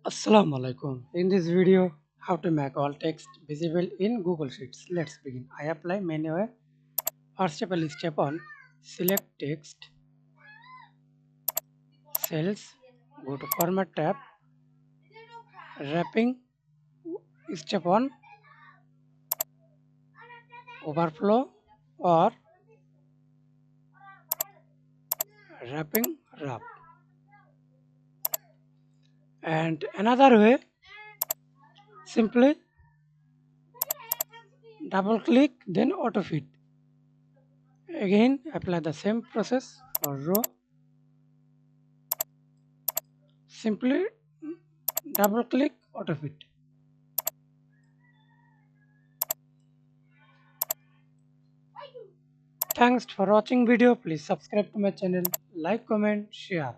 Assalamu alaikum. In this video, how to make all text visible in Google Sheets. Let's begin. I apply menu. First step, step 1. Select text, cells, go to Format tab, wrapping. Step 1, overflow or wrapping wrap. And another way, simply double click, then auto fit. Again, apply the same process for row. Simply double click, auto fit. Thanks for watching video. Please subscribe to my channel, like, comment, share.